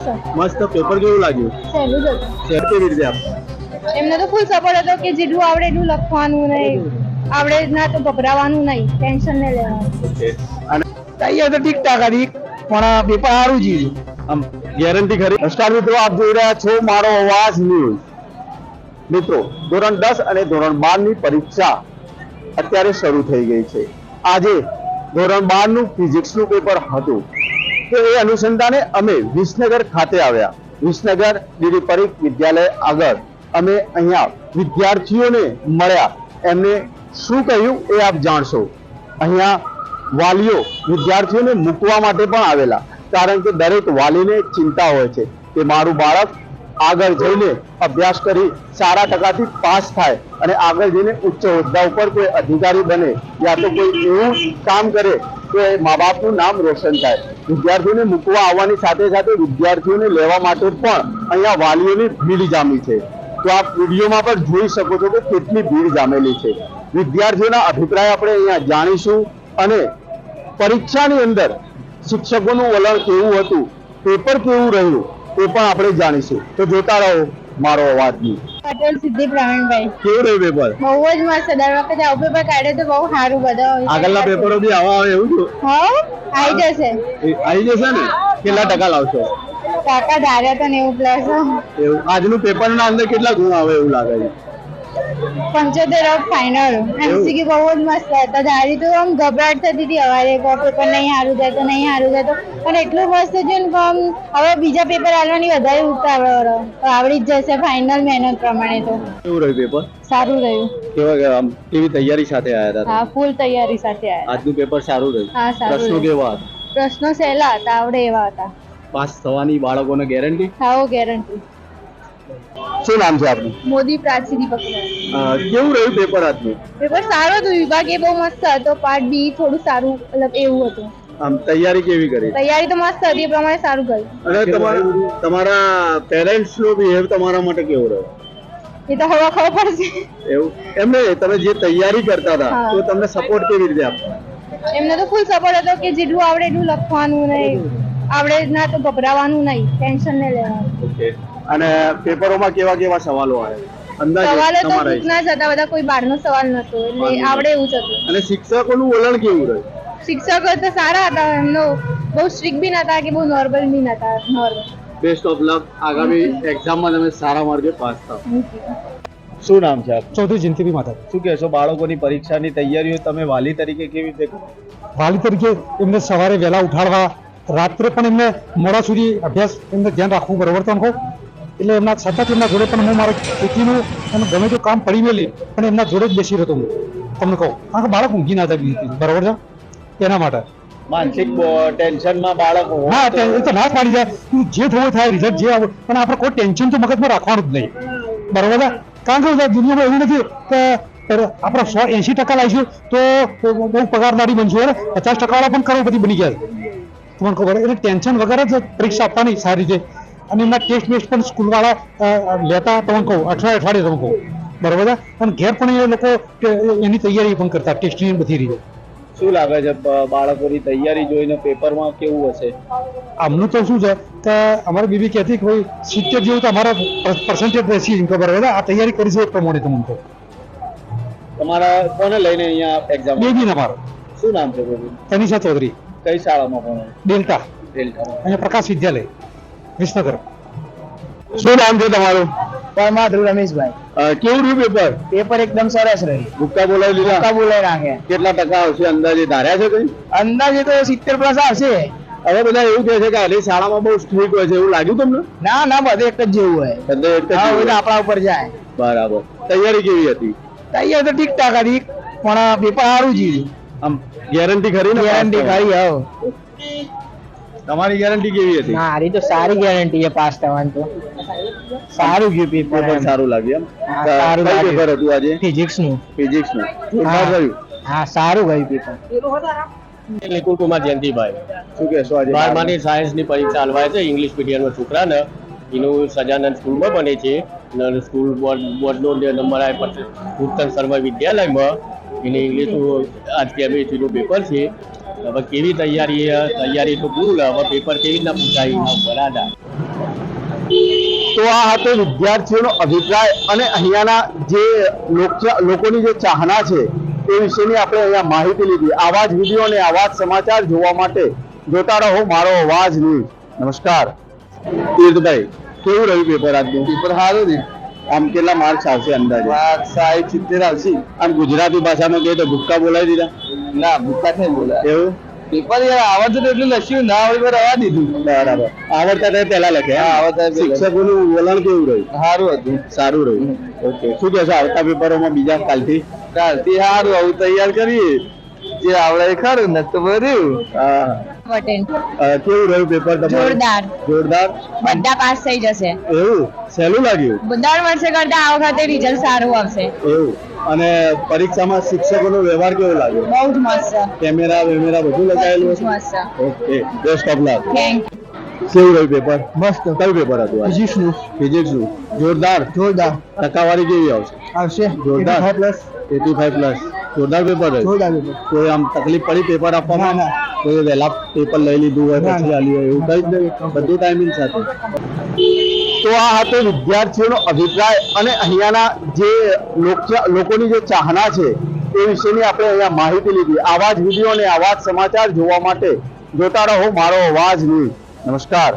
મસ્ત પેપર કેવું લાગ્યું? સહેલું જ હતું. શેર કેવી રીતે આપ? એમને તો ફૂલ સપોર્ટ હતો કે જેટલું આવડે એટલું લખવાનું નહીં, આવડે ના તો ગભરાવાનું નહીં, ટેન્શન નહીં લેવાનું. ઓકે. અને તૈયાર તો ઠીક ઠાક હતી પણ પેપર સારું છે. આમ ગેરંટી ખરી? નમસ્કાર મિત્રો, આપ જોઈ રહ્યા છો મારો અવાજ ન્યૂઝ. મિત્રો, ધોરણ 10 અને ધોરણ 12 ની પરીક્ષા અત્યારે શરૂ થઈ ગઈ છે. આજે ધોરણ 12 નું ફિઝિક્સ નું પેપર હતું. તો એ અનુસંધાને અમે વિસનગર ખાતે આવ્યા. વિસનગર ડીડી પરીખ વિદ્યાલય આગળ અમે અહીંયા વિદ્યાર્થીઓને મળ્યા. એમને શું કહ્યું એ આપ જાણશો. અહીંયા વાલીઓ વિદ્યાર્થીઓને મૂકવા માટે પણ આવેલા, કારણ કે દરેક વાલીને ચિંતા હોય છે કે મારું બાળક આગળ જઈને અભ્યાસ કરી સારા ટકાથી પાસ થાય અને આગળ જઈને ઉચ્ચ હોદ્દા ઉપર કોઈ અધિકારી બને યા તો કોઈ એવું કામ કરે કે મા બાપનું નામ રોશન થાય. વિદ્યાર્થીઓને મૂકવા આવવાની સાથે સાથે વિદ્યાર્થીઓને લેવા માટે પણ અહીંયા વાલીઓની ભીડ જામી છે. તો આપ વિડીયોમાં પણ જોઈ શકો છો કે કેટલી ભીડ જામેલી છે. વિદ્યાર્થીઓના અભિપ્રાય આપણે અહીંયા જાણીશું અને પરીક્ષાની અંદર શિક્ષકોનું વલણ કેવું હતું, પેપર કેવું રહ્યું તે પણ આપણે જાણીશું. તો જોતા રહો મારો અવાજ ન્યૂઝ. પટેલ સિદ્ધિ પ્રવીણભાઈ. કેવું રહ્યું પેપર? બહુ જ મસ્ત. દર વખતે આવું પેપર કાઢે તો બહુ સારું. બધા આગળના પેપરો બી આવા આવે એવું છે? હા, આવી જશે. આવી જશે ને? કેટલા ટકા લાવશો? કાકા ધાર્યા તો 90+. એવું આજનું પેપરના અંદર કેટલા ગુણ આવે એવું લાગે છે? 75 ફાઇનલ. એમસીક્યુ બહુ જ મસ્ત હતા. ધારી તો આમ ગભરાટ થતી હતી હવારે પેપર નહીં સારું જાય તો નહીં સારું જાય તો, પણ એટલું મસ્ત છે ને આમ હવે બીજા પેપર આવવાની વધારે ઉતાવળ તો આવડી જ જશે ફાઇનલ મહેનત પ્રમાણે. તો કેવું રહ્યું પેપર? સારું રહ્યું. આમ કેવી તૈયારી સાથે આવ્યા હતા? હા, ફૂલ તૈયારી સાથે આવ્યા. આજનું પેપર સારું રહ્યું? હા, સારું પ્રશ્નો રહ્યું. કેવા હતા? પ્રશ્નો સહેલા હતા, આવડે એવા હતા. પાસ થવાની બાળકોને ગેરંટી? હા, ગેરંટી. શું નામ છે આપનું? મોદી પ્રાચી દીપક. કેવું રહ્યું પેપર આજનું? પેપર સારું હતું. વિભાગ એ બહુ મસ્ત હતો. પાર્ટ બી થોડું સારું, મતલબ એવું હતું. આમ તૈયારી કેવી કરી? તૈયારી તો મસ્ત હતી, એ પ્રમાણે સારું કર્યું. અને તમારા પેરેન્ટ્સ નો બિહેવ તમારા માટે કેવો રહ્યો? એ તો હવે ખબર પડશે. એવું એમને તમે જે તૈયારી કરતા હતા હા. તો તમને સપોર્ટ કેવી રીતે આપતા? એમને તો ફૂલ સપોર્ટ હતો કે જેટલું આવડે એટલું લખવાનું નહીં, આવડે ના તો ગભરાવાનું નહીં, ટેન્શન નહીં લેવાનું. ઓકે. અને પેપરોમાં કેવા કેવા સવાલો આવ્યા? અંદાજે સવાલો તો તમારા ના જ હતા બધા. કોઈ બહારનો સવાલ નતો, એટલે આવડે એવું જ હતું. અને શિક્ષકોનું વલણ કેવું રહ્યું? શિક્ષકો તો સારા હતા. એમનો બહુ સ્ટ્રિક્ટ બી નતા કે બહુ નોર્મલ બી નતા. નોર્મલ. Best of luck. આગામી એક્ઝામમાં તમે સારા માર્કે પાસ થાઓ. શું નામ છે આપ? ચૌધરી જયંતિભાઈ માતા. શું કહેશો બાળકોની પરીક્ષાની તૈયારીઓ તમે વાલી તરીકે કેવી રીતે કરો? વાલી તરીકે એમને સવારે વહેલા ઉઠાડવા, રાત્રે પણ એમને મોડા સુધી અભ્યાસ એમને ધ્યાન રાખવું બરોબર તો કહું. એટલે એમના સતત એમના જોડે પણ હું મારા ખેતીનું અને ગમે તે કામ પડી મેલી પણ એમના જોડે જ બેસી રહેતો હું તમને કહું, કારણ કે બાળક ઊંઘી ના થાય બરોબર છે. એના માટે માનસિક ટેન્શનમાં બાળક હા, એ તો ના જ પાડી જાય. જે થવું થાય રિઝલ્ટ જે આવે, પણ આપણે કોઈ ટેન્શન તો મગજમાં રાખવાનું જ નહીં બરોબર છે. કારણ કે દુનિયામાં એવું નથી કે આપણે 80% લાવીશું તો બહુ પગારદારી બનશું, 50% વાળા પણ કરોડપતિ બની ગયા તમને ખબર. એટલે ટેન્શન વગર જ પરીક્ષા આપવાની સારી રીતે. અને એમના ટેસ્ટ બેસ્ટ પણ સ્કૂલવાળા લેતા તમને કહું, અઠવાડિયે તમને કહું બરોબર છે. અને ઘેર પણ એ લોકો એની તૈયારી પણ કરતા ટેસ્ટની બધી રીતે. શું લાગે છે બાળકોની તૈયારી જોઈને પેપરમાં કેવું હશે? આમનું તો શું છે કે અમારી બીબી કહેતી કે ભાઈ 70 જેવું તો અમારા પર્સન્ટેજ રહેશે બરોબર. આ તૈયારી કરી છે એ પ્રમાણે તમને કહું. તમારા કોને લઈને અહીંયા એક્ઝામ? બેબી અમારો. શું નામ છે બેબી? તનિષા ચૌધરી. કઈ શાળામાં ભણે? ડેલ્ટા. ડેલ્ટામાં. અહીંયા પ્રકાશ વિદ્યાલય વિસનગર. શું નામ છે તમારું? પરમાધુ રમેશભાઈ. કેવું રહ્યું પેપર? પેપર એકદમ સરસ રહ્યું. ભૂક્કા બોલાવી લીધા? ભૂક્કા બોલાવી નાખ્યા. કેટલા ટકા આવશે અંદાજે ધાર્યા છે કઈ? અંદાજે તો 70+ આવશે. હવે બધા એવું કહે છે કે આલી શાળામાં બહુ સ્ટ્રિક્ટ હોય છે, એવું લાગ્યું તમને? ના ના, બધે એક જ જેવું હોય. બધે એક જ હા, જેવું બધું હોય. આપણા ઉપર જાય. બરાબર. તૈયારી કેવી હતી? તૈયાર તો ઠીક ઠાક હતી પણ પેપર સારું છે. આમ ગેરંટી ખરી ને? ગેરંટી ખરી. હવે તમારી ગેરંટી કેવી હતી? ના, આરી તો સારી ગેરંટી છે પાસ થવાની. તો સારું ગયું પેપર. પેપર સારું લાગ્યું એમ? હા, સારું કયું લાગ્યું. પેપર હતું આજે? ફિઝિક્સ નું. ફિઝિક્સ નું. જોરદાર હા. રહ્યું. હા, સારું ગયું પેપર. નિકુલ કુમાર જયંતિભાઈ. શું કહેશો આજે? 12માની સાયન્સની પરીક્ષા હલવાય છે ઇંગ્લિશ મીડિયમના છોકરાને. એનું સજાનંદ સ્કૂલમાં બને છે. સ્કૂલ બોર્ડનો નંબર આવે ઉત્તર શર્મા વિદ્યાલયમાં. એને ઇંગ્લિશનું આજ કેમિસ્ટ્રીનું પેપર છે. હવે કેવી તૈયારી તો પૂરું હવે પેપર કેવી રીતના પૂછાય બરાબર. તો આ હતો વિદ્યાર્થીઓનો અભિપ્રાય અને અહીંયાના જે લોકોની જે ચાહના છે એ વિશેની આપણે અહીંયા માહિતી લીધી. આવા જ વિડીયો અને આવા જ સમાચાર જોવા માટે જોતા રહો મારો અવાજ ન્યૂઝ. નમસ્કાર. તીર્થભાઈ, કેવું રહ્યું પેપર આજનું? પેપર સારું રહ્યું. આમ કેટલા માર્ક્સ આવશે અંદાજે? 60-70 આવશે. આમ ગુજરાતી ભાષામાં કહે તો ભૂક્કા બોલાવી દીધા? ના, ભૂક્કા નહીં બોલાય. એવું પેપર યાર આવડતું એટલું લખ્યું, ના આવડે રવા દીધું. બરાબર. આવડતા તે પહેલા લખ્યા? આવડતા. શિક્ષકોનું વલણ કેવું રહ્યું? સારું હતું. સારું રહ્યું. ઓકે. શું કહેશો આવતા પેપરોમાં બીજા કાલથી? કાલથી સારું આવું તૈયાર કરીએ. જે આવડે ખરું ને તો ભર્યું. હા. કેવું રહ્યું પેપર તમારું? જોરદાર. જોરદાર. બધા પાસ થઈ જશે. એવું સહેલું લાગ્યું? દર વર્ષે કરતા આ વખતે રિઝલ્ટ સારું આવશે. એવું. અને પરીક્ષામાં શિક્ષકોનો વ્યવહાર કેવો લાગ્યો? બહુ જ મસ્ત. કેમેરા બધું લગાવેલું હશે? મસ્ત. Okay. Best of luck. Thank કેવું રહ્યું પેપર? મસ્ત. કયું પેપર હતું? ફિઝિક્સનું. ફિઝિક્સનું. જોરદાર. જોરદાર. ટકાવારી કેવી આવશે? આવશે જોરદાર. 85+. જોરદાર પેપર રહ્યું. જોરદાર પેપર. કોઈ આમ તકલીફ પડી પેપર આપવામાં? ના. કોઈ વહેલા પેપર લઈ લીધું હોય પછી આલ્યું હોય એવું કઈ જ નહીં? બધું ટાઈમિંગ સાથે. તો આ હતો વિદ્યાર્થીઓનો અભિપ્રાય અને અહીંયાના જે લોકોની જે ચાહના છે એ વિશેની આપણે અહીંયા માહિતી લીધી. આવા જ વિડીયો અને આવા જ સમાચાર જોવા માટે જોતા રહો મારો અવાજ ન્યૂઝ. નમસ્કાર.